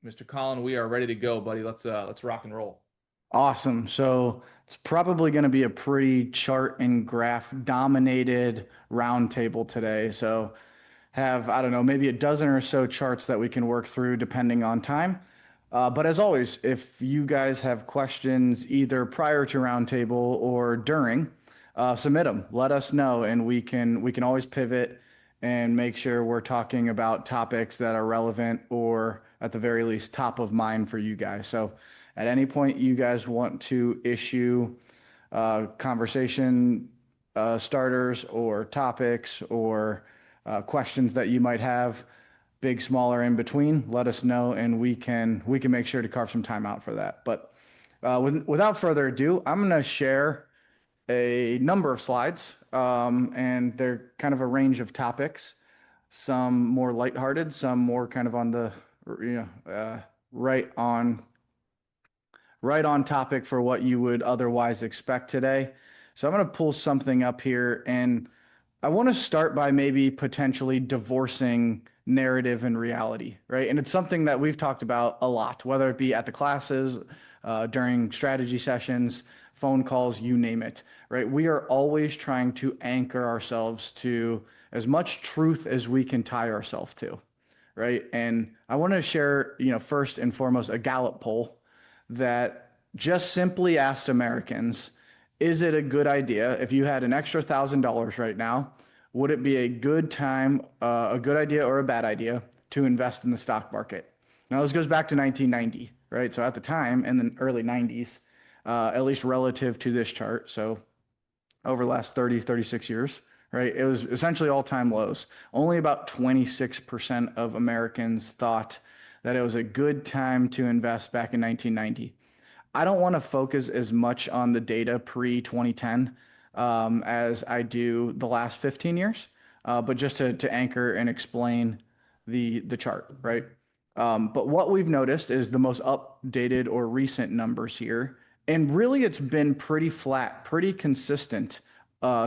Mr. Colin, we are ready to go, buddy. Let's rock and roll. Awesome. So it's probably going to be a pretty chart and graph dominated roundtable today. So have, I don't know, maybe a dozen or so charts that we can work through depending on time. But as always, if you guys have questions either prior to roundtable or during, submit them. Let us know, and we can always pivot and make sure we're talking about topics that are relevant or at the very least top of mind for you guys. So at any point you guys want to issue conversation starters or topics or questions that you might have, big, small, or in between, let us know, and we can make sure to carve some time out for that. But without further ado, I'm going to share a number of slides, and they're kind of a range of topics. Some more lighthearted, some more kind of on the right on topic for what you would otherwise expect today. So I'm going to pull something up here, and I want to start by maybe potentially divorcing narrative and reality, right? And it's something that we've talked about a lot, whether it be at the classes, during strategy sessions, phone calls, you name it, right? We are always trying to anchor ourselves to as much truth as we can tie ourselves to, right? And I want to share, first and foremost, a Gallup poll that just simply asked Americans, is it a good idea if you had an extra $1,000 right now? Would it be a good time, a good idea or a bad idea to invest in the stock market? Now, this goes back to 1990, right? So at the time, in the early 90s, at least relative to this chart, so over the last 30, 36 years, right? It was essentially all-time lows. Only about 26% of Americans thought that it was a good time to invest back in 1990. I don't want to focus as much on the data pre-2010 as I do the last 15 years, but just to anchor and explain the chart, right? But what we've noticed is the most updated or recent numbers here, and really it's been pretty flat, pretty consistent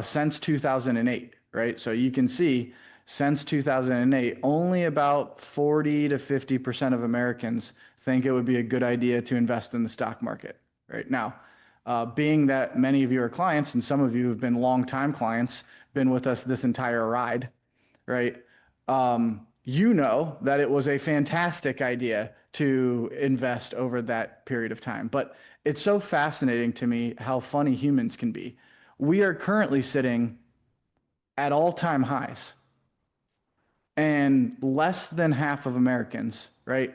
since 2008, right? So you can see since 2008, only about 40 to 50% of Americans think it would be a good idea to invest in the stock market, right? Now, being that many of you are clients and some of you have been longtime clients, been with us this entire ride, right? You know that it was a fantastic idea to invest over that period of time. But it's so fascinating to me how funny humans can be. We are currently sitting at all-time highs, and less than half of Americans, right?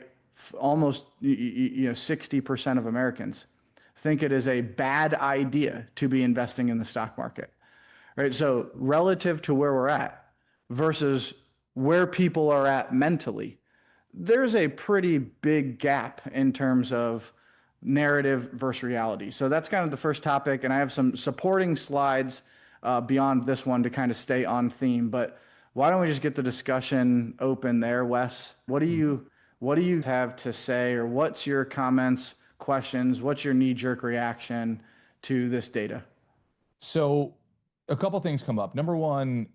Almost 60% of Americans think it is a bad idea to be investing in the stock market, right? So relative to where we're at versus where people are at mentally, there's a pretty big gap in terms of narrative versus reality. So that's kind of the first topic, and I have some supporting slides beyond this one to kind of stay on theme. But why don't we just get the discussion open there, Wes? What do you have to say, or what's your comments, questions? What's your knee-jerk reaction to this data? So, a couple things come up. Number one,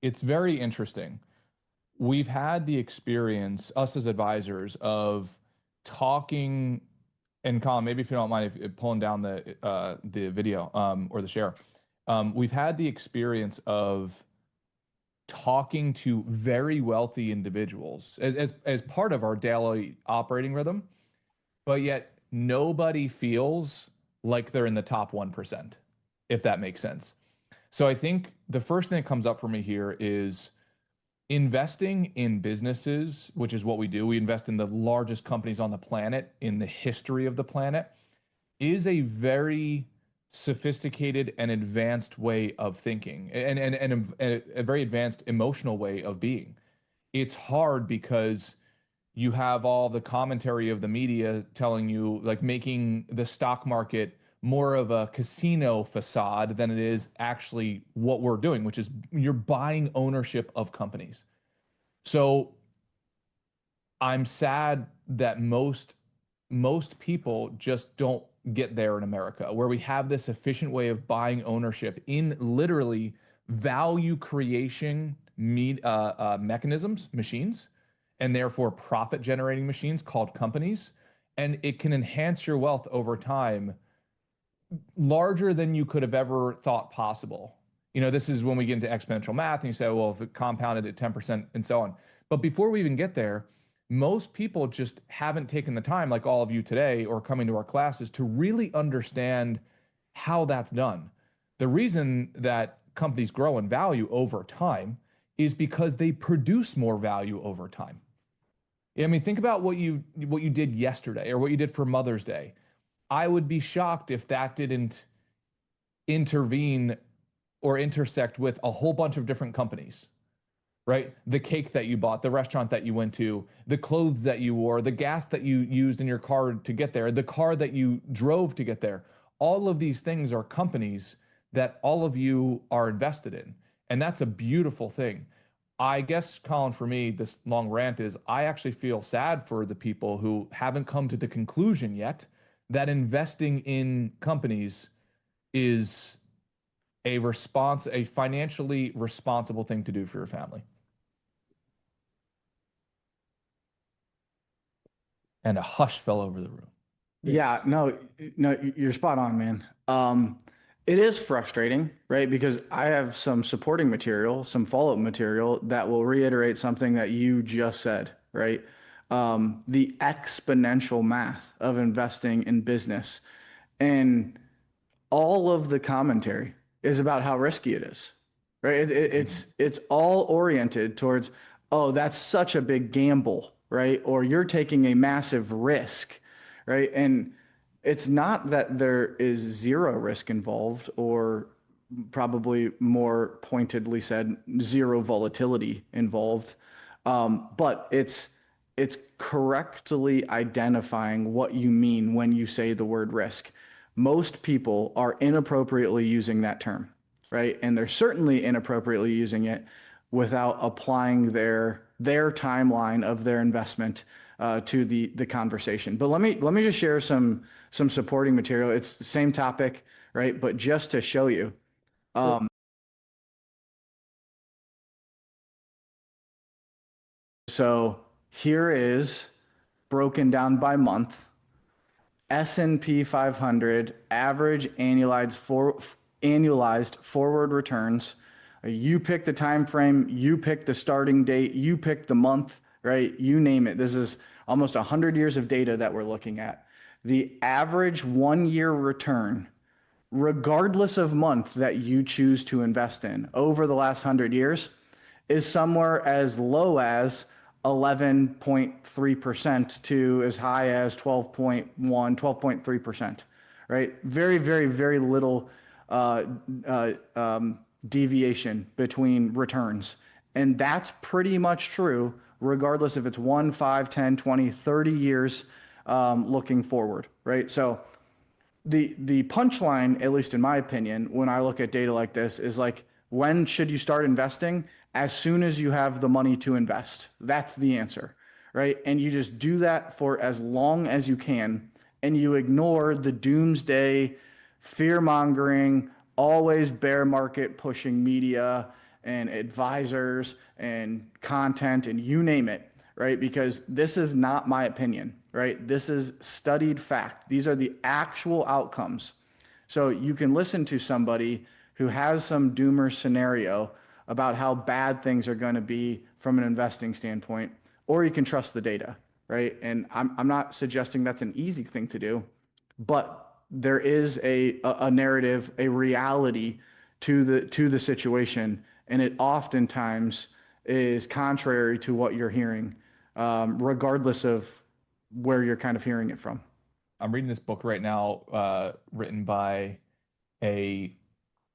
it's very interesting. We've had the experience, us as advisors, of talking, and Colin, maybe if you don't mind if pulling down the video or the share. We've had the experience of talking to very wealthy individuals as part of our daily operating rhythm, but yet nobody feels like they're in the top 1%, if that makes sense. So I think the first thing that comes up for me here is investing in businesses, which is what we do. We invest in the largest companies on the planet in the history of the planet, is a very sophisticated and advanced way of thinking, and a very advanced emotional way of being. It's hard because you have all the commentary of the media telling you, like, making the stock market more of a casino facade than it is actually what we're doing, which is you're buying ownership of companies. So I'm sad that most people just don't get there in America, where we have this efficient way of buying ownership in literally value creation mechanisms, machines, and therefore profit generating machines called companies. And it can enhance your wealth over time larger than you could have ever thought possible. This is when we get into exponential math and you say, well, if it compounded at 10% and so on. But before we even get there, most people just haven't taken the time, like all of you today or coming to our classes, to really understand how that's done. The reason that companies grow in value over time is because they produce more value over time. I mean, think about what you did yesterday or what you did for Mother's Day. I would be shocked if that didn't intervene or intersect with a whole bunch of different companies, right? The cake that you bought, the restaurant that you went to, the clothes that you wore, the gas that you used in your car to get there, the car that you drove to get there. All of these things are companies that all of you are invested in. And that's a beautiful thing. I guess, Colin, for me, this long rant is I actually feel sad for the people who haven't come to the conclusion yet that investing in companies is a financially responsible thing to do for your family. And a hush fell over the room. Yeah, no, no, you're spot on, man. It is frustrating, right? Because I have some supporting material, some follow-up material that will reiterate something that you just said, right? The exponential math of investing in business. And all of the commentary is about how risky it is, right? It's all oriented towards, oh, that's such a big gamble, right? Or you're taking a massive risk, right? And it's not that there is zero risk involved, or probably more pointedly said, zero volatility involved. But it's correctly identifying what you mean when you say the word risk. Most people are inappropriately using that term, right? And they're certainly inappropriately using it without applying their timeline of their investment to the conversation. But let me just share some supporting material. It's the same topic, right? But just to show you. Sure. So here is broken down by month. S&P 500 average annualized forward returns. You pick the time frame, you pick the starting date, you pick the month, right? You name it. This is almost 100 years of data that we're looking at. The average 1-year return, regardless of month that you choose to invest in over the last 100 years, is somewhere as low as 11.3% to as high as 12.1, 12.3%, right? Very, very, very little deviation between returns. And that's pretty much true, regardless if it's 1, 5, 10, 20, 30 years looking forward, right? So the punchline, at least in my opinion, when I look at data like this, is like, when should you start investing? As soon as you have the money to invest. That's the answer, right? And you just do that for as long as you can, and you ignore the doomsday, fear-mongering, always bear market pushing media and advisors and content and you name it, right? Because this is not my opinion, right? This is studied fact. These are the actual outcomes. So you can listen to somebody who has some doomer scenario about how bad things are going to be from an investing standpoint, or you can trust the data, right? And I'm not suggesting that's an easy thing to do, but there is a narrative, a reality to the situation, and it oftentimes is contrary to what you're hearing, regardless of where you're kind of hearing it from. I'm reading this book right now, written by a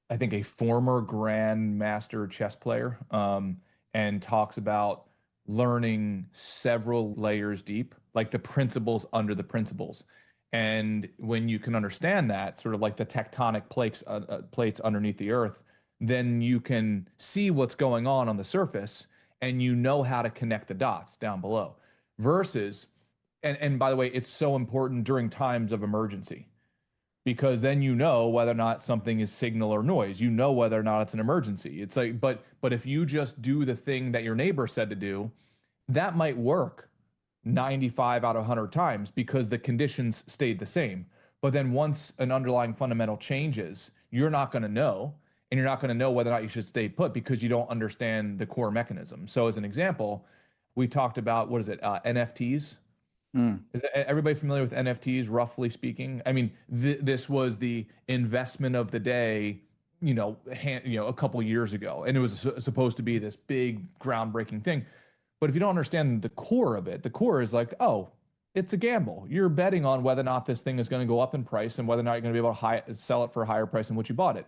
I think a former grandmaster chess player, and talks about learning several layers deep, like the principles under the principles. And when you can understand that, sort of like the tectonic plates underneath the earth, then you can see what's going on the surface, and you know how to connect the dots down below. Versus, and by the way, it's so important during times of emergency, because then you know whether or not something is signal or noise. You know whether or not it's an emergency. It's like, but if you just do the thing that your neighbor said to do, That might work 95 out of 100 times because the conditions stayed the same. But then once an underlying fundamental changes, you're not going to know. And you're not going to know whether or not you should stay put because you don't understand the core mechanism. So, as an example, we talked about what is it, NFTs? Mm. Is everybody familiar with NFTs, roughly speaking? I mean, this was the investment of the day, a couple years ago, and it was supposed to be this big, groundbreaking thing. But if you don't understand the core of it, the core is like, oh, it's a gamble. You're betting on whether or not this thing is going to go up in price and whether or not you're going to be able to sell it for a higher price than what you bought it,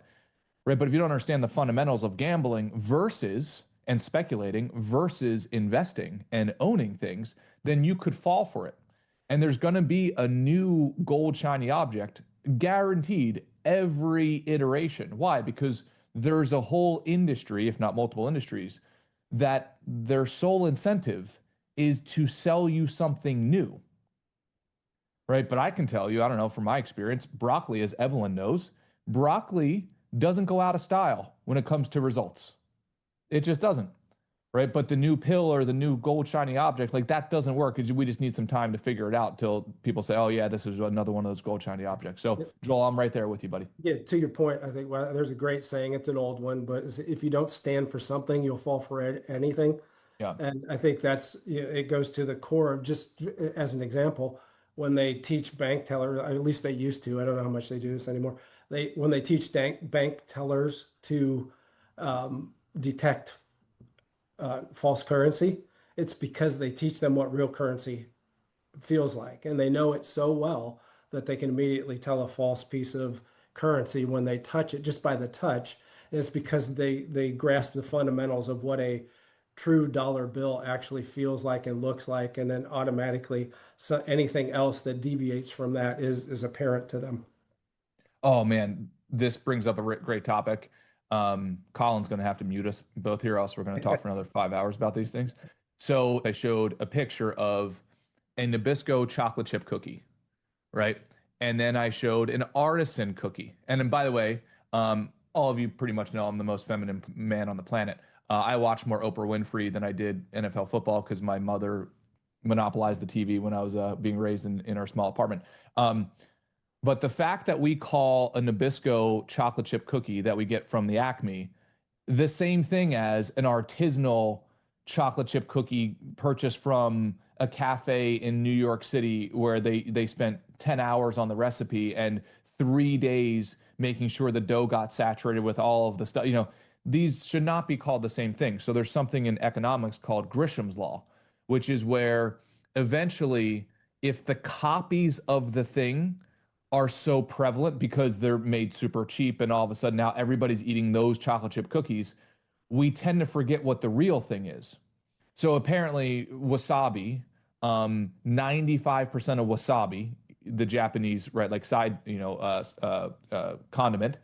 right? But if you don't understand the fundamentals of gambling versus and speculating versus investing and owning things, then you could fall for it. And there's going to be a new gold shiny object guaranteed every iteration. Why? Because there's a whole industry, if not multiple industries, that their sole incentive is to sell you something new, right? But I can tell you, I don't know, from my experience, broccoli, as Evelyn knows, broccoli doesn't go out of style when it comes to results. It just doesn't, right? But the new pill or the new gold shiny object, like that doesn't work because we just need some time to figure it out till people say, oh, yeah, this is another one of those gold shiny objects. So, Joel, I'm right there with you, buddy. Yeah, to your point, I think there's a great saying. It's an old one, but if you don't stand for something, you'll fall for anything. Yeah. And I think it goes to the core of, just as an example, when they teach bank tellers, at least they used to, I don't know how much they do this anymore. When they teach bank tellers to detect false currency, it's because they teach them what real currency feels like, and they know it so well that they can immediately tell a false piece of currency when they touch it just by the touch. And it's because they grasp the fundamentals of what a true dollar bill actually feels like and looks like, and then automatically anything else that deviates from that is apparent to them. Oh man, this brings up a great topic. Colin's going to have to mute us both here, else we're going to talk for another 5 hours about these things. So I showed a picture of a Nabisco chocolate chip cookie, right? And then I showed an artisan cookie. And then, by the way, all of you pretty much know I'm the most feminine man on the planet. I watch more Oprah Winfrey than I did NFL football because my mother monopolized the TV when I was being raised in our small apartment. But the fact that we call a Nabisco chocolate chip cookie that we get from the Acme the same thing as an artisanal chocolate chip cookie purchased from a cafe in New York City where they spent 10 hours on the recipe and 3 days making sure the dough got saturated with all of the stuff. These should not be called the same thing. So there's something in economics called Gresham's law, which is where eventually, if the copies of the thing are so prevalent because they're made super cheap and all of a sudden now everybody's eating those chocolate chip cookies, we tend to forget what the real thing is. So apparently wasabi, 95% of wasabi, the Japanese, right, like side, condiment,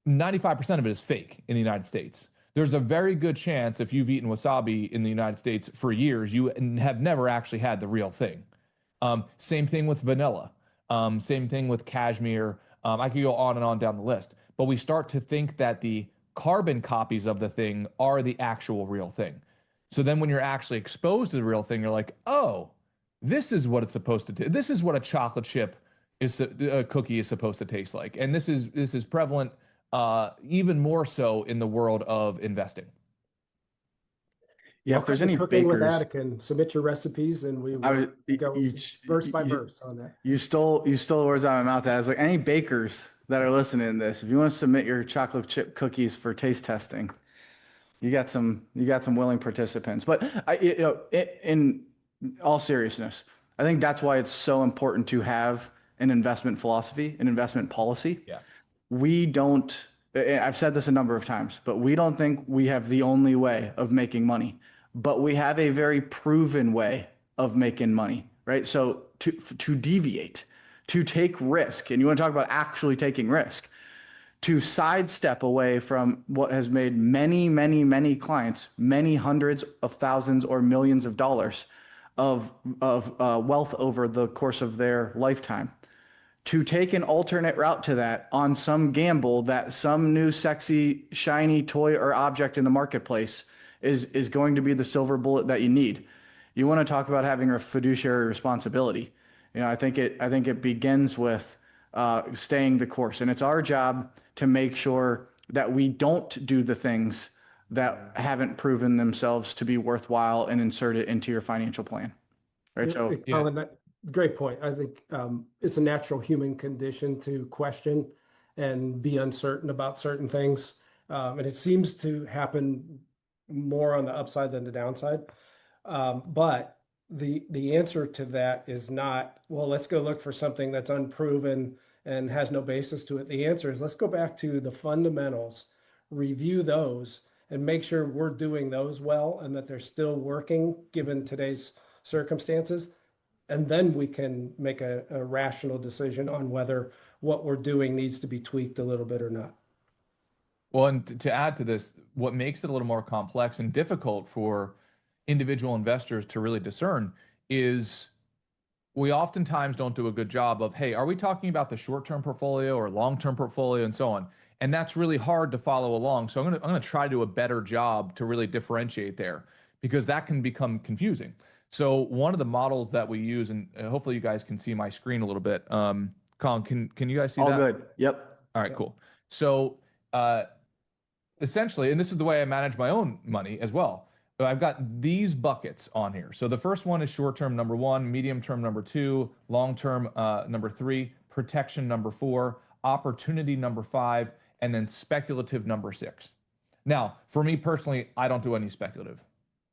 95% of it is fake in the United States. There's a very good chance if you've eaten wasabi in the United States for years, you have never actually had the real thing. Same thing with vanilla. Same thing with cashmere. I could go on and on down the list. But we start to think that the carbon copies of the thing are the actual real thing. So then when you're actually exposed to the real thing, you're like, oh, this is what it's supposed to do. This is what a chocolate chip a cookie is supposed to taste like. And this is prevalent even more so in the world of investing. Yeah, if there's any Cooking with bakers, Attica, submit your recipes, and we I will was go verse by verse on that. you stole the words out of my mouth. I was like, any bakers that are listening to this, if you want to submit your chocolate chip cookies for taste testing, you got some willing participants. But in all seriousness, I think that's why it's so important to have an investment philosophy, an investment policy. Yeah. We don't, I've said this a number of times, but we don't think we have the only way of making money, but we have a very proven way of making money, right? So to deviate, to take risk, and you want to talk about actually taking risk, to sidestep away from what has made many, many, many clients, many hundreds of thousands or millions of dollars of wealth over the course of their lifetime, to take an alternate route to that on some gamble that some new sexy, shiny toy or object in the marketplace is going to be the silver bullet that you need. You want to talk about having a fiduciary responsibility. I think it begins with staying the course, and it's our job to make sure that we don't do the things that haven't proven themselves to be worthwhile and insert it into your financial plan. Right. So Yeah. Colin, great point. I think it's a natural human condition to question and be uncertain about certain things. And it seems to happen more on the upside than the downside. But the answer to that is not, well, let's go look for something that's unproven and has no basis to it. The answer is let's go back to the fundamentals, review those, and make sure we're doing those well and that they're still working given today's circumstances. And then we can make a rational decision on whether what we're doing needs to be tweaked a little bit or not. Well, and to add to this, what makes it a little more complex and difficult for individual investors to really discern is we oftentimes don't do a good job of, hey, are we talking about the short-term portfolio or long-term portfolio and so on? And that's really hard to follow along. So I'm gonna try to do a better job to really differentiate there because that can become confusing. So one of the models that we use, and hopefully you guys can see my screen a little bit. Colin, can you guys see all that? good. Yep. All right, cool. So essentially, and this is the way I manage my own money as well. So I've got these buckets on here. So the first one is short-term number one, medium-term number two, long-term number three, protection number four, opportunity number five, and then speculative number six. Now, for me personally, I don't do any speculative.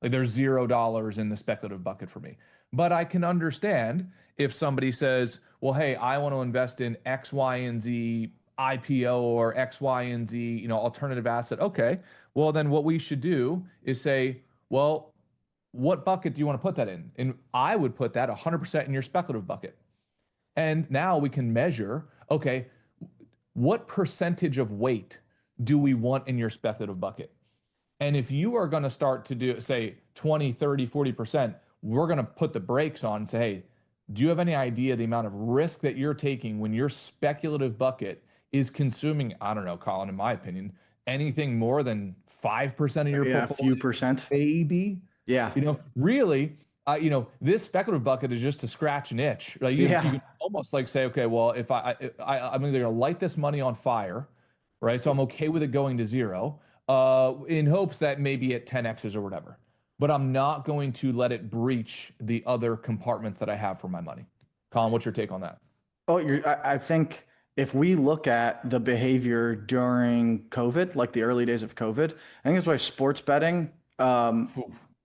Like there's $0 in the speculative bucket for me. But I can understand if somebody says, well, hey, I want to invest in X, Y, and Z IPO or X, Y, and Z, alternative asset. Okay, well, then what we should do is say, well, what bucket do you want to put that in? And I would put that 100% in your speculative bucket. And now we can measure, okay, what percentage of weight do we want in your speculative bucket? And if you are going to start to do, say, 20, 30, 40%, we're going to put the brakes on and say, hey, do you have any idea the amount of risk that you're taking when your speculative bucket is consuming, I don't know, Colin, in my opinion, anything more than 5% of your portfolio? A few percent. Maybe. Yeah. Really, this speculative bucket is just to scratch an itch. Like you can almost like say, okay, well, if I'm either going to light this money on fire, right? So I'm okay with it going to zero, in hopes that maybe it 10x's or whatever. But I'm not going to let it breach the other compartments that I have for my money. Colin, what's your take on that? Oh, I think if we look at the behavior during COVID, like the early days of COVID, I think that's why sports betting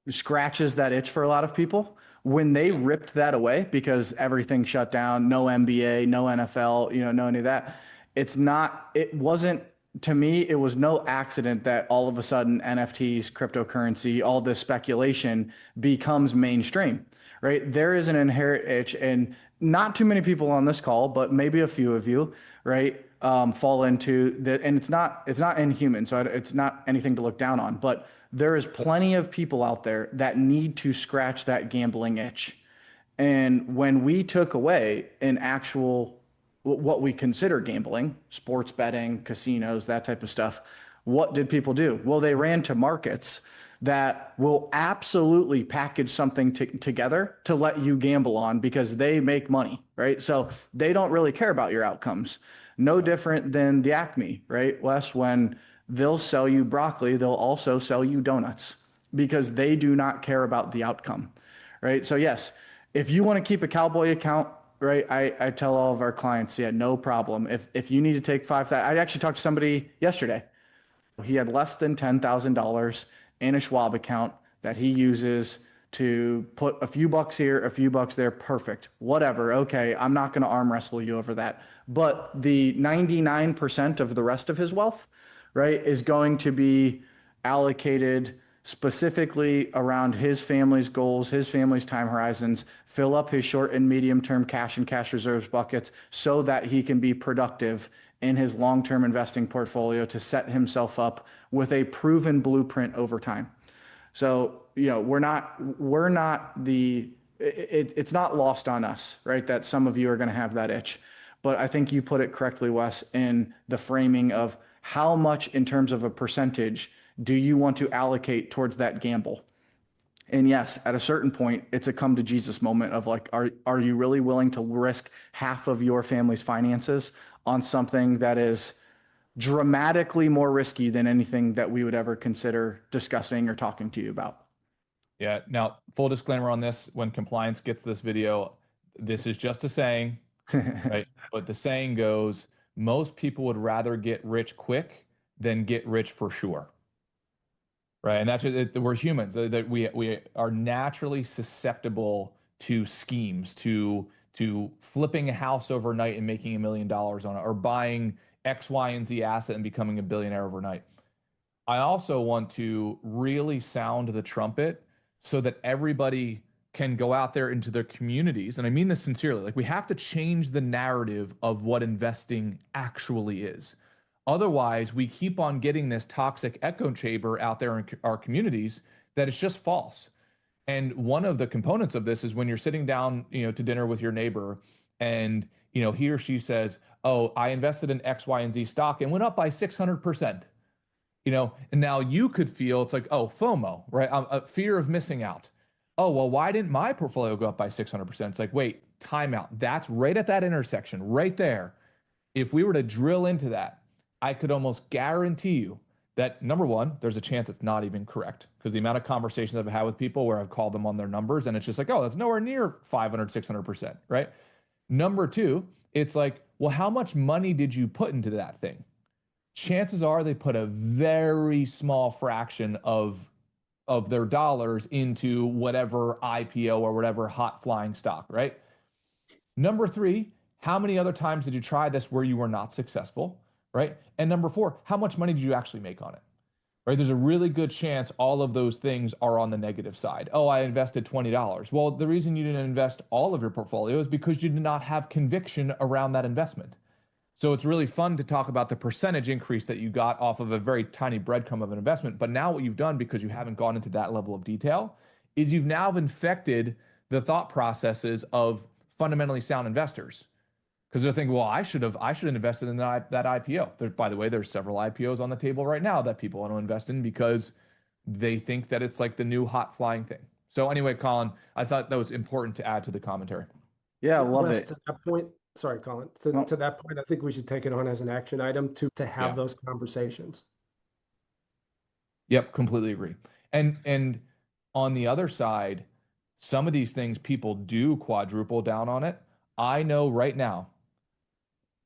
scratches that itch for a lot of people. When they ripped that away because everything shut down, no NBA, no NFL, no any of that. It wasn't, to me, it was no accident that all of a sudden NFTs, cryptocurrency, all this speculation becomes mainstream, right? There is an inherent itch, and not too many people on this call, but maybe a few of you, right, fall into that. And it's not inhuman, so it's not anything to look down on, but there is plenty of people out there that need to scratch that gambling itch. And when we took away an actual, what we consider gambling, sports betting, casinos, that type of stuff, what did people do? Well, they ran to markets that will absolutely package something together to let you gamble on because they make money, right? So they don't really care about your outcomes. No different than the Acme, right, Wes? When they'll sell you broccoli, they'll also sell you donuts because they do not care about the outcome, right? So yes, if you want to keep a cowboy account, right, I tell all of our clients, yeah, no problem. If you need to take $5,000, I actually talked to somebody yesterday. He had less than $10,000 in a Schwab account that he uses to put a few bucks here, a few bucks there. Perfect. Whatever. Okay. I'm not going to arm wrestle you over that. But the 99% of the rest of his wealth, right, is going to be allocated specifically around his family's goals, his family's time horizons, fill up his short and medium term cash and cash reserves buckets so that he can be productive in his long-term investing portfolio to set himself up with a proven blueprint over time. So, it's not lost on us, right, that some of you are going to have that itch. But I think you put it correctly, Wes, in the framing of how much in terms of a percentage Do you want to allocate towards that gamble? And yes, at a certain point, it's a come to Jesus moment of like, are you really willing to risk half of your family's finances on something that is dramatically more risky than anything that we would ever consider discussing or talking to you about? Yeah. Now, full disclaimer on this, when compliance gets this video, this is just a saying, right? But the saying goes, most people would rather get rich quick than get rich for sure. Right. And that's just, we're humans, that we are naturally susceptible to schemes, to flipping a house overnight and making $1 million on it, or buying X, Y, and Z asset and becoming a billionaire overnight. I also want to really sound the trumpet so that everybody can go out there into their communities. And I mean this sincerely. Like, we have to change the narrative of what investing actually is. Otherwise, we keep on getting this toxic echo chamber out there in our communities that is just false. And one of the components of this is when you're sitting down, to dinner with your neighbor, and he or she says, "Oh, I invested in X, Y, and Z stock and went up by 600%." And now you could feel it's like, oh, FOMO, right? A fear of missing out. Oh, well, why didn't my portfolio go up by 600%? It's like, wait, timeout. That's right at that intersection, right there. If we were to drill into that, I could almost guarantee you that, number one, there's a chance it's not even correct, because the amount of conversations I've had with people where I've called them on their numbers and it's just like, oh, that's nowhere near 500, 600%, right? Number two, it's like, well, how much money did you put into that thing? Chances are they put a very small fraction of their dollars into whatever IPO or whatever hot flying stock, right? Number three, how many other times did you try this where you were not successful, right? And number four, how much money did you actually make on it, right? There's a really good chance all of those things are on the negative side. Oh, I invested $20. Well, the reason you didn't invest all of your portfolio is because you did not have conviction around that investment. So it's really fun to talk about the percentage increase that you got off of a very tiny breadcrumb of an investment. But now what you've done, because you haven't gone into that level of detail, is you've now infected the thought processes of fundamentally sound investors. Because they're thinking, well, I should have invested in that IPO. By the way, there's several IPOs on the table right now that people want to invest in because they think that it's like the new hot flying thing. So anyway, Colin, I thought that was important to add to the commentary. Yeah, love Wes, it. to that point, sorry, Colin. Well, To that point, I think we should take it on as an action item to have Yeah. those conversations. Yep, completely agree. And on the other side, some of these things people do quadruple down on it. I know right now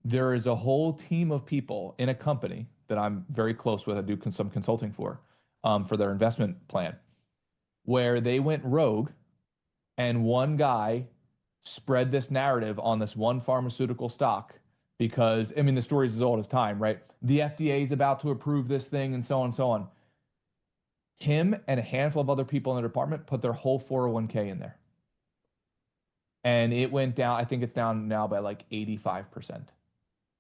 there is a whole team of people in a company that I'm very close with. I do some consulting for their investment plan, where they went rogue, and one guy spread this narrative on this one pharmaceutical stock because, I mean, the story is as old as time, right? The FDA is about to approve this thing and so on and so on. Him and a handful of other people in the department put their whole 401k in there. And it went down, I think it's down now by like 85%.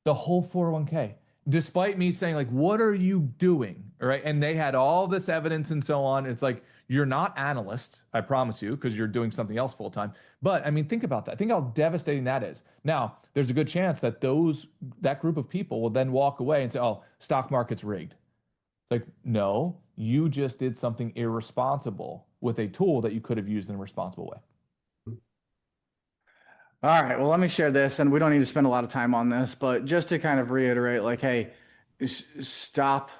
The whole 401k, despite me saying, like, what are you doing? Right. And they had all this evidence and so on. It's like, you're not analyst, I promise you, because you're doing something else full time. But I mean, think about that. Think how devastating that is. Now, there's a good chance that that group of people will then walk away and say, oh, stock market's rigged. It's like, no, you just did something irresponsible with a tool that you could have used in a responsible way. all right, well, let me share this, and we don't need to spend a lot of time on this, but just to kind of reiterate, like, hey, stop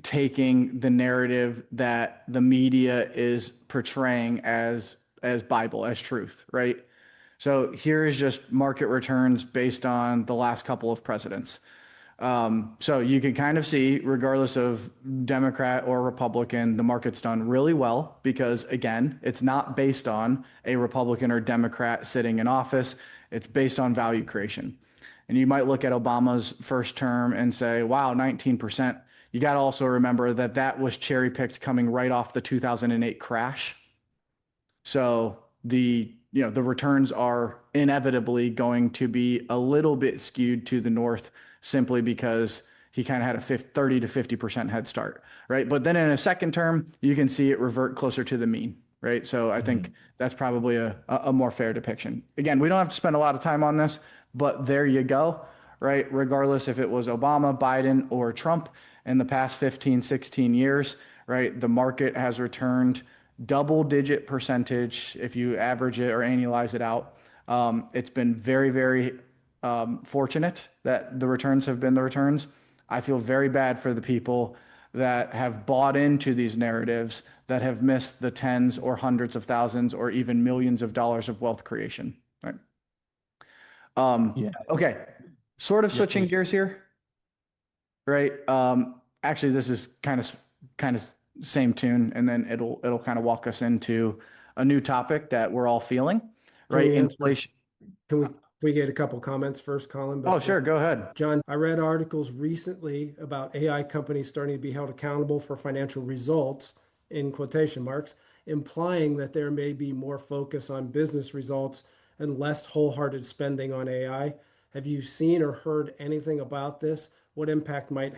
taking the narrative that the media is portraying as Bible, as truth, right? So here is just market returns based on the last couple of presidents. So you can kind of see, regardless of Democrat or Republican, the market's done really well because, again, it's not based on a Republican or Democrat sitting in office. It's based on value creation. And you might look at Obama's first term and say, wow, 19%. You got to also remember that that was cherry picked coming right off the 2008 crash. So the returns are inevitably going to be a little bit skewed to the north simply because he kind of had a 30 to 50% head start, right? But then in a second term, you can see it revert closer to the mean, right? So I think that's probably a more fair depiction. Again, we don't have to spend a lot of time on this, but there you go, right? Regardless if it was Obama, Biden, or Trump, in the past 15, 16 years, right? The market has returned double-digit percentage if you average it or annualize it out. It's been very, very fortunate that the returns have been the returns. I feel very bad for the people that have bought into these narratives that have missed the tens or hundreds of thousands or even millions of dollars of wealth creation, right? Yeah. Okay, sort of Yeah, switching please. gears here, right? Actually, this is kind of same tune, and then it'll kind of walk us into a new topic that we're all feeling, Can right? we answer? Inflation. Can we get a couple comments first, Colin? Oh, Before sure, go ahead. John, I read articles recently about AI companies starting to be held accountable for financial results, in quotation marks, implying that there may be more focus on business results and less wholehearted spending on AI. Have you seen or heard anything about this? What impact might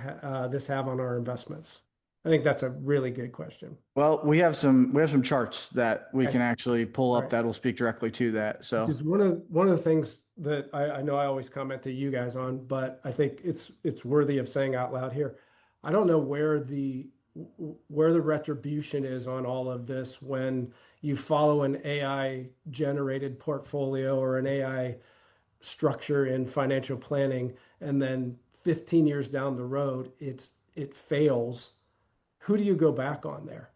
this have on our investments? I think that's a really good question. Well, we have some charts that we Okay. can actually pull All up right. that will speak directly to that. So, Because one of the things that I know I always comment to you guys on, but I think it's worthy of saying out loud here. I don't know where the retribution is on all of this when you follow an AI generated portfolio or an AI structure in financial planning, and then 15 years down the road, it fails. Who do you go back on there?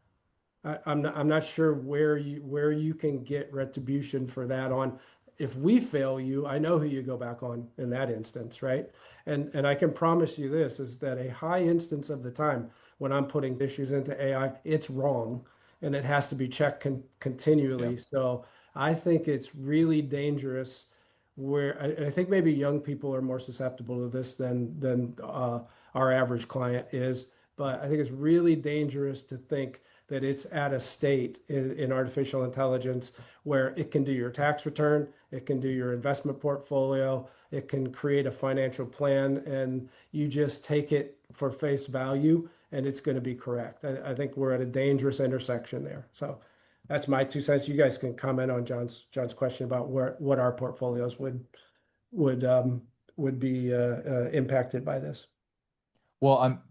I'm not sure where you can get retribution for that on. If we fail you, I know who you go back on in that instance, right? And I can promise you this is that a high instance of the time when I'm putting issues into AI, it's wrong and it has to be checked Yeah. continually. So I think it's really dangerous where I think maybe young people are more susceptible to this than our average client is. But I think it's really dangerous to think that it's at a state in artificial intelligence where it can do your tax return, it can do your investment portfolio, it can create a financial plan, and you just take it for face value and it's going to be correct. I think we're at a dangerous intersection there. So that's my 2 cents. You guys can comment on John's question about what our portfolios would would be impacted by this. Well,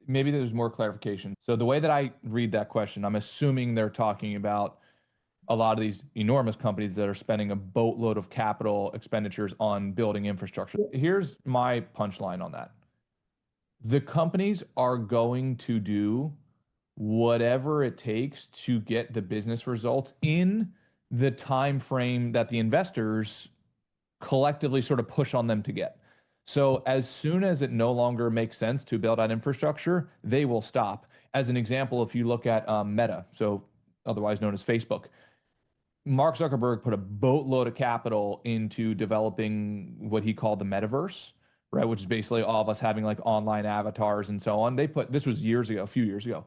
maybe there's more clarification. So the way that I read that question, I'm assuming they're talking about a lot of these enormous companies that are spending a boatload of capital expenditures on building infrastructure. Here's my punchline on that. The companies are going to do whatever it takes to get the business results in the time frame that the investors collectively sort of push on them to get. So as soon as it no longer makes sense to build out infrastructure, they will stop. As an example, if you look at Meta, so otherwise known as Facebook, Mark Zuckerberg put a boatload of capital into developing what he called the metaverse, right? Which is basically all of us having like online avatars and so on. This was years ago, a few years ago.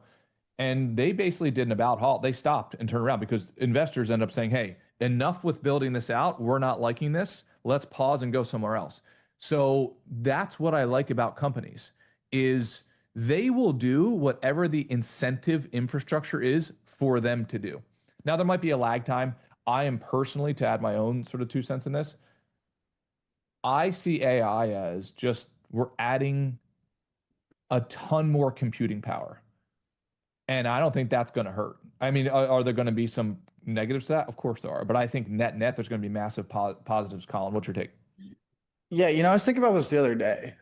And they basically did an about halt. They stopped and turned around because investors end up saying, hey, enough with building this out. We're not liking this. Let's pause and go somewhere else. So that's what I like about companies is they will do whatever the incentive infrastructure is for them to do. Now there might be a lag time. I am personally, to add my own sort of 2 cents in this, I see AI as just we're adding a ton more computing power. And I don't think that's going to hurt. I mean, are there going to be some negatives to that? Of course there are. But I think net, there's going to be massive positives. Colin, what's your take? yeah, I was thinking about this the other day.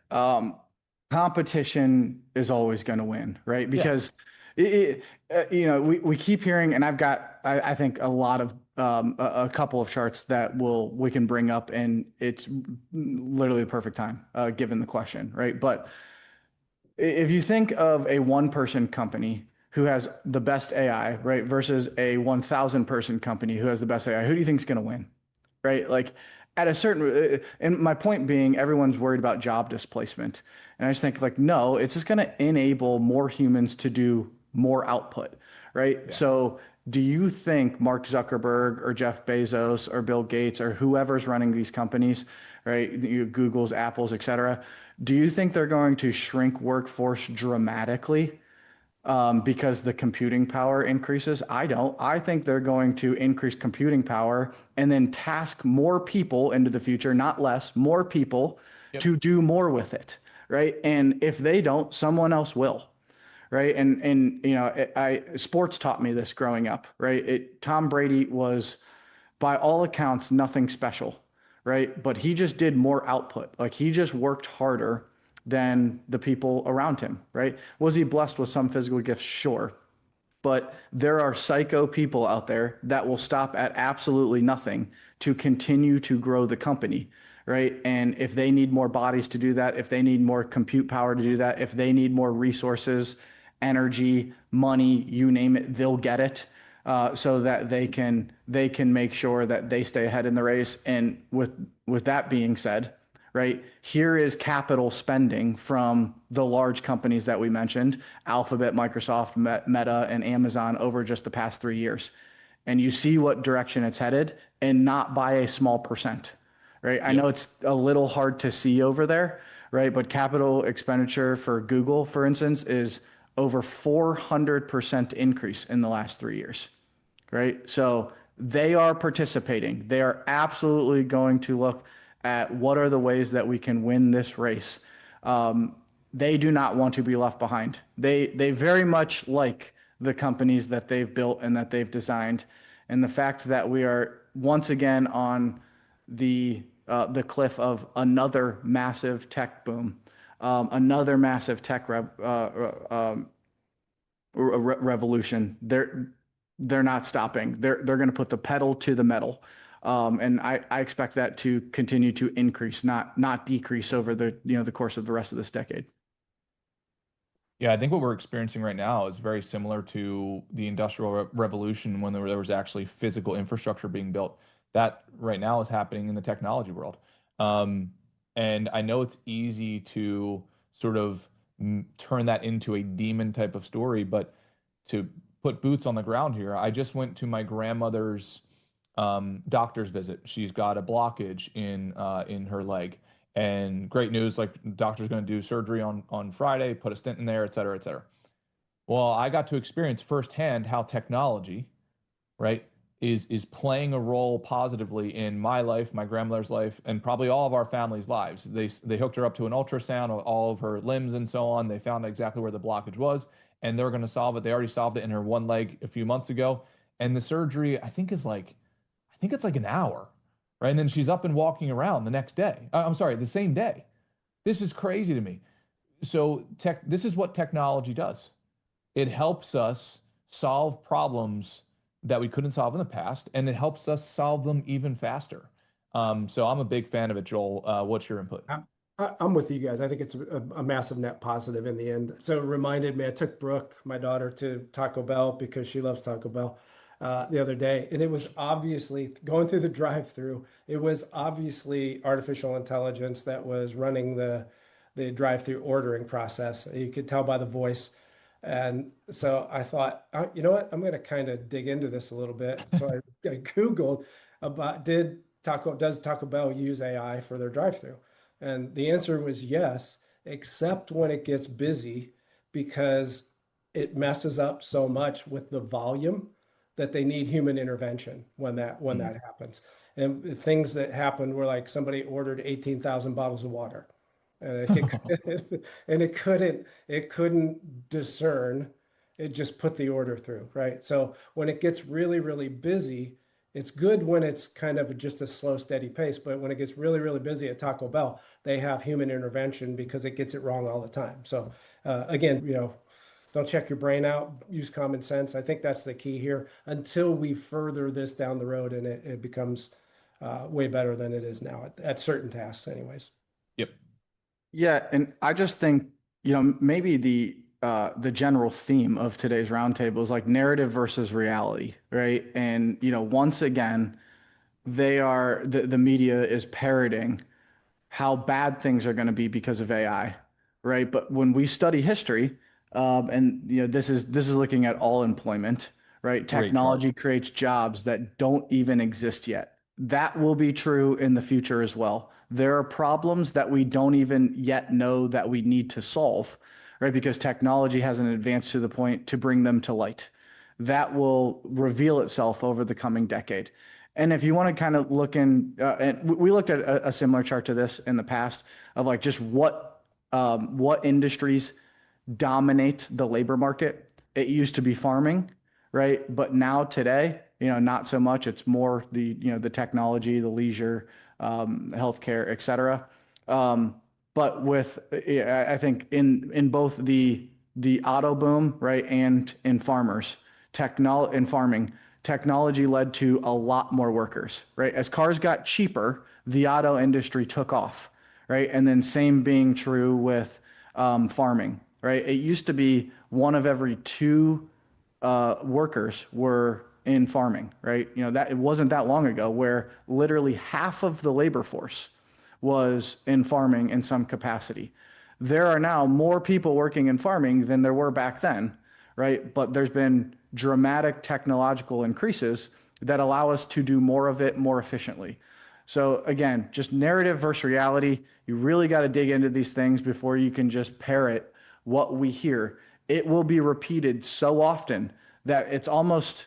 Competition is always going to win, right? Yeah. Because we keep hearing, and I've got I think a lot of a couple of charts that we can bring up, and it's literally the perfect time given the question, right? But if you think of a one-person company who has the best AI, right, versus a 1,000 person company who has the best AI, who do you think is going to win, right? Like at a certain, and my point being, everyone's worried about job displacement. And I just think like, no, it's just going to enable more humans to do more output, right? Yeah. So do you think Mark Zuckerberg or Jeff Bezos or Bill Gates or whoever's running these companies, right? Google's, Apple's, et cetera. Do you think they're going to shrink workforce dramatically because the computing power increases? I don't. I think they're going to increase computing power and then task more people into the future, not less, more people Yep. to do more with it, right? And if they don't, someone else will, right? And you know, sports taught me this growing up, right? Tom Brady was, by all accounts, nothing special, right? But he just did more output. Like he just worked harder than the people around him, right? Was he blessed with some physical gifts? Sure. But there are psycho people out there that will stop at absolutely nothing to continue to grow the company, right? And if they need more bodies to do that, if they need more compute power to do that, if they need more resources, energy, money, you name it, they'll get it, so that they can make sure that they stay ahead in the race. And with that being said, right? Here is capital spending from the large companies that we mentioned, Alphabet, Microsoft, Meta, and Amazon over just the past 3 years. And you see what direction it's headed, and not by a small percent, right? I Yep. know it's a little hard to see over there, right? But capital expenditure for Google, for instance, is over 400% increase in the last 3 years, right? So they are participating. They are absolutely going to look at what are the ways that we can win this race. They do not want to be left behind. They very much like the companies that they've built and that they've designed, and the fact that we are once again on the cliff of another massive tech boom, another massive tech revolution. They're not stopping. They're going to put the pedal to the metal, and I expect that to continue to increase, not decrease over the course of the rest of this decade. Yeah, I think what we're experiencing right now is very similar to the Industrial Revolution when there was actually physical infrastructure being built. That right now is happening in the technology world. Um, and I know it's easy to sort of turn that into a demon type of story, but to put boots on the ground here, I just went to my grandmother's doctor's visit. She's got a blockage in her leg. And great news, like doctor's going to do surgery on Friday, put a stent in there, et cetera, et cetera. Well, I got to experience firsthand how technology, right, is playing a role positively in my life, my grandmother's life, and probably all of our family's lives. They hooked her up to an ultrasound of all of her limbs and so on. They found exactly where the blockage was, and they're going to solve it. They already solved it in her one leg a few months ago, and the surgery I think it's like an hour, right? And then she's up and walking around the next day. I'm sorry, the same day. This is crazy to me. So this is what technology does. It helps us solve problems that we couldn't solve in the past, and it helps us solve them even faster. So I'm a big fan of it, Joel. What's your input? I'm with you guys. I think it's a massive net positive in the end. So it reminded me, I took Brooke, my daughter, to Taco Bell because she loves Taco Bell the other day. And it was obviously going through the drive-through, it was obviously artificial intelligence that was running the drive-through ordering process. You could tell by the voice. And so I thought, you know what? I'm going to kind of dig into this a little bit. So I Googled about does Taco Bell use AI for their drive-through? And the answer was yes, except when it gets busy because it messes up so much with the volume that they need human intervention when that happens. And things that happened were like somebody ordered 18,000 bottles of water and and it couldn't discern. It just put the order through, right? So when it gets really, really busy, it's good when it's kind of just a slow, steady pace. But when it gets really, really busy at Taco Bell, they have human intervention because it gets it wrong all the time. So again, don't check your brain out, use common sense. I think that's the key here until we further this down the road and it becomes way better than it is now at certain tasks anyways. Yep. Yeah, and I just think, maybe the general theme of today's roundtable is like narrative versus reality, right? And once again, the media is parroting how bad things are going to be because of AI, right? But when we study history, and this is looking at all employment, right? Great chart. Technology creates jobs that don't even exist yet. That will be true in the future as well. There are problems that we don't even yet know that we need to solve, right? Because technology hasn't advanced to the point to bring them to light. That will reveal itself over the coming decade. And if you want to kind of look in, and we looked at a similar chart to this in the past of like just what what industries dominate the labor market. It used to be farming, right? But now today, not so much. It's more the technology, the leisure, healthcare, et cetera. But with, yeah, I think in both the auto boom, right, and in farming, technology led to a lot more workers, right? As cars got cheaper, the auto industry took off, right? And then same being true with farming, right? It used to be one of every two workers were in farming, right? That it wasn't that long ago where literally half of the labor force was in farming in some capacity. There are now more people working in farming than there were back then, right? But there's been dramatic technological increases that allow us to do more of it more efficiently. So again, just narrative versus reality. You really got to dig into these things before you can just parrot what we hear. It will be repeated so often that it almost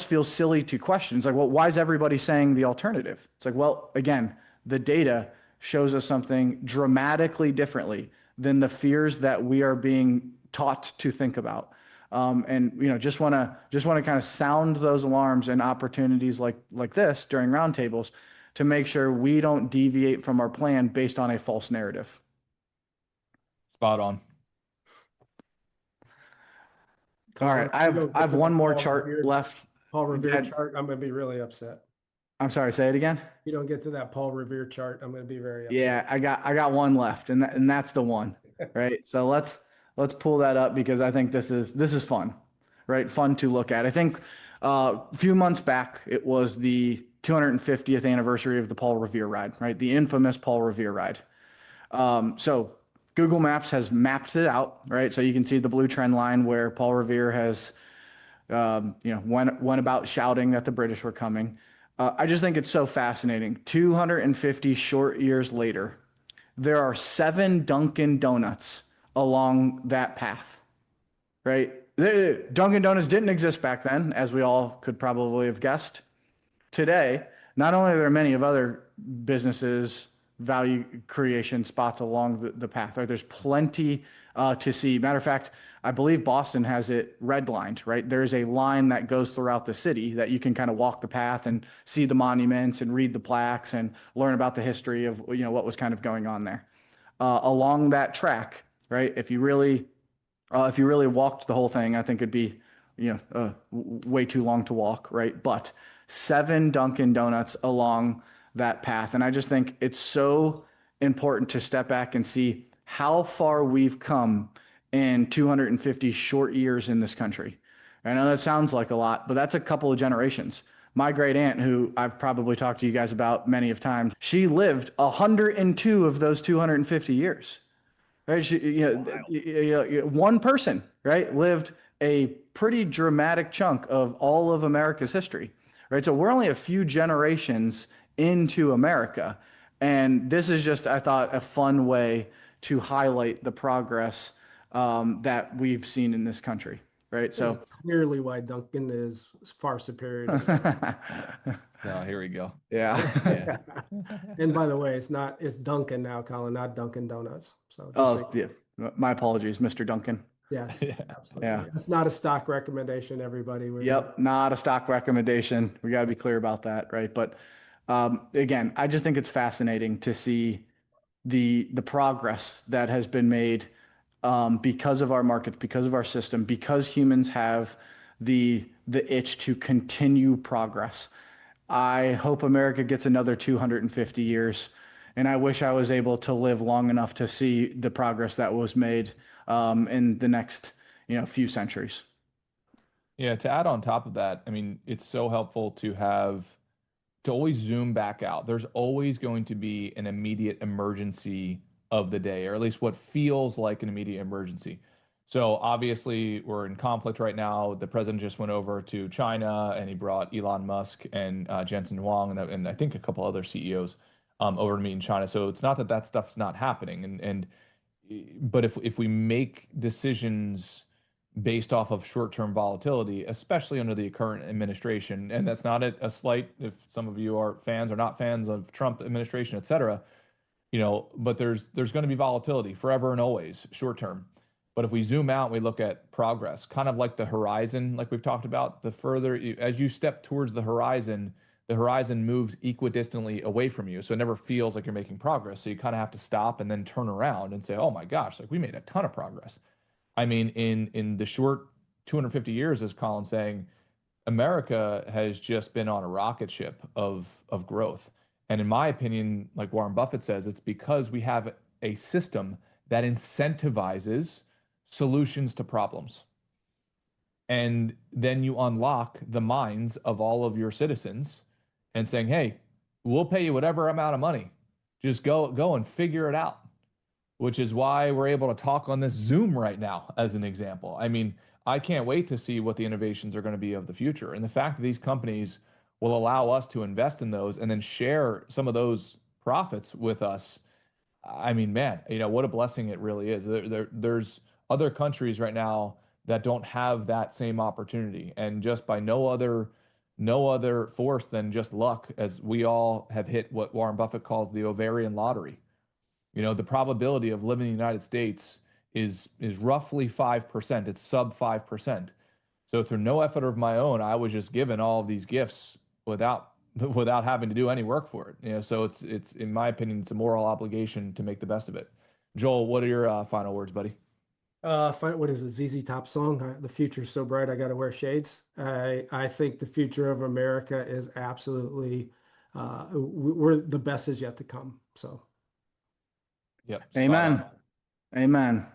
feels silly to question. It's like, well, why is everybody saying the alternative? It's like, well, again, the data shows us something dramatically differently than the fears that we are being taught to think about. And just want to kind of sound those alarms and opportunities like this during roundtables to make sure we don't deviate from our plan based on a false narrative. Spot on. All right, Colin, if you don't I get have to one that more chart left. Paul Revere Dad, chart, I'm going to be really upset. I'm sorry, say it again. If you don't get to that Paul Revere chart, I'm going to be very upset. Yeah, I got one left, and that's the one, right? So let's pull that up because I think this is fun, right? Fun to look at. I think a few months back it was the 250th anniversary of the Paul Revere ride, right? The infamous Paul Revere ride. So Google Maps has mapped it out, right? So you can see the blue trend line where Paul Revere has went about shouting that the British were coming. I just think it's so fascinating. 250 short years later, there are 7 Dunkin' Donuts along that path, right? Dunkin' Donuts didn't exist back then, as we all could probably have guessed. Today, not only are there many of other businesses, value creation spots along the path, right? There's plenty to see. Matter of fact, I believe Boston has it redlined, right? There's a line that goes throughout the city that you can kind of walk the path and see the monuments and read the plaques and learn about the history of what was kind of going on there. Along that track, right? If you really walked the whole thing, I think it'd be, way too long to walk, right? But 7 Dunkin' Donuts along that path. And I just think it's so important to step back and see how far we've come in 250 short years in this country. I know that sounds like a lot, but that's a couple of generations. My great aunt, who I've probably talked to you guys about many of times, she lived 102 of those 250 years. Right? One person, right, lived a pretty dramatic chunk of all of America's history, right? So we're only a few generations into America. And this is just, I thought, a fun way to highlight the progress that we've seen in this country, right? This is clearly why Dunkin' is far superior to Oh, here we go. yeah. And by the way, it's Dunkin' now, Colin, not Dunkin' Donuts. So Yeah. My apologies, Mr. Duncan. yes, Yeah. absolutely. Yeah. It's not a stock recommendation, everybody. Yep, not a stock recommendation. We got to be clear about that, right? But again, I just think it's fascinating to see the progress that has been made because of our markets, because of our system, because humans have the itch to continue progress. I hope America gets another 250 years, and I wish I was able to live long enough to see the progress that was made in the next few centuries. Yeah, to add on top of that, I mean, it's so helpful to always zoom back out. There's always going to be an immediate emergency of the day, or at least what feels like an immediate emergency. So obviously, we're in conflict right now. The president just went over to China and he brought Elon Musk and Jensen Huang and I think a couple other CEOs over to meet in China. So it's not that that stuff's not happening. But if we make decisions based off of short-term volatility, especially under the current administration, and that's not a slight if some of you are fans or not fans of Trump administration, et cetera. but there's going to be volatility forever and always, short term. But if we zoom out and we look at progress, kind of like the horizon, like we've talked about, as you step towards the horizon moves equidistantly away from you. So it never feels like you're making progress. So you kind of have to stop and then turn around and say, oh my gosh, like we made a ton of progress. I mean, in the short 250 years, as Colin's saying, America has just been on a rocket ship of growth. And in my opinion, like Warren Buffett says, it's because we have a system that incentivizes solutions to problems. And then you unlock the minds of all of your citizens and saying, hey, we'll pay you whatever amount of money. Just go and figure it out, which is why we're able to talk on this Zoom right now, as an example. I mean, I can't wait to see what the innovations are going to be of the future. And the fact that these companies will allow us to invest in those and then share some of those profits with us. I mean, man, what a blessing it really is. There's other countries right now that don't have that same opportunity. And just by no other force than just luck, as we all have hit what Warren Buffett calls the ovarian lottery. The probability of living in the United States is roughly 5%. It's sub 5%. So through no effort of my own, I was just given all of these gifts without having to do any work for it. So it's in my opinion, it's a moral obligation to make the best of it. Joel, what are your final words, buddy? What is it? ZZ Top song? The future's so bright, I got to wear shades. I think the future of America is absolutely, we're the best is yet to come. So, Yep. Amen. Amen.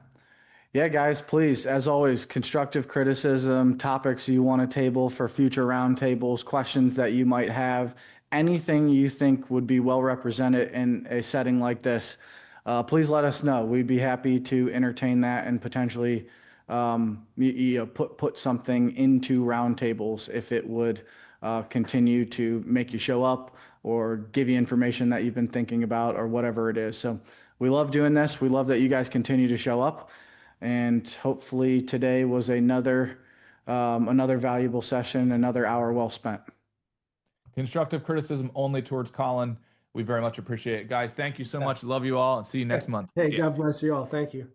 Yeah, guys, please, as always, constructive criticism, topics you want to table for future roundtables, questions that you might have, anything you think would be well represented in a setting like this, please let us know. We'd be happy to entertain that and potentially put something into roundtables if it would continue to make you show up or give you information that you've been thinking about or whatever it is. So we love doing this. We love that you guys continue to show up. And hopefully today was another valuable session, another hour well spent. Constructive criticism only towards Colin. We very much appreciate it. Guys, thank you so much. Love you all and see you next month. Hey, See ya. God bless you all. Thank you.